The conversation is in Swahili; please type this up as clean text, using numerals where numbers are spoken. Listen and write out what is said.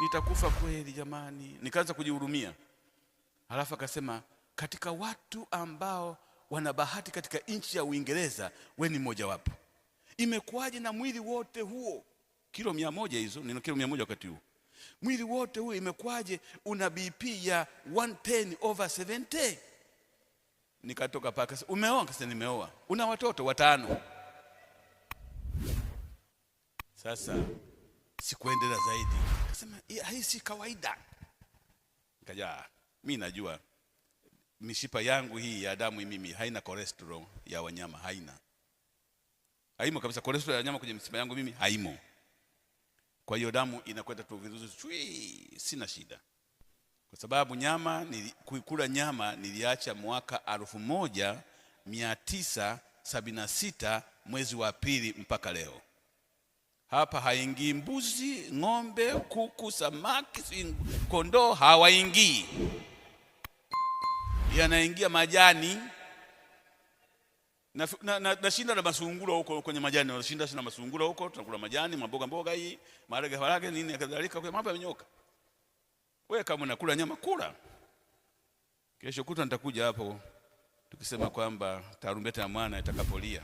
nitakufa kweli jamani. Nikaanza kujihurumia. Halafu akasema, katika watu ambao wana bahati katika nchi ya Uingereza, wewe ni mmoja wapo. Imekuwaje na mwili wote huo, kilo 100 hizo, nina kilo 100 wakati huo, mwili wote huo imekuwaje una BP ya 110/70? Nikatoka paka, umeoa? Akasema nimeoa. Una watoto 5? Sasa sikuendelea zaidi. Akasema hii si kawaida. Nikaja, mimi najua mishipa yangu hii ya damu mimi haina cholesterol ya wanyama, haimo kabisa. Cholesterol ya wanyama kwenye mishipa yangu mimi haimo. Kwa hiyo damu inakwenda tu vizuri, sina shida. Kwa sababu kula nyama niliacha mwaka 1976 mwezi wa pili mpaka leo. Hapa haingii mbuzi, ng'ombe, kuku, samaki, kondoo hawaingii. Yanaingia majani. Nashinda na masungura huko kwenye majani. Nashinda na masungura huko, tunakula majani, mboga hii, maharage nini kadhalika, kwa mambo yamenyoka. Wewe kama unakula nyama kula. Kesho kutwa nitakuja hapo tukisema kwamba tarumbeta ya mwana itakapolia.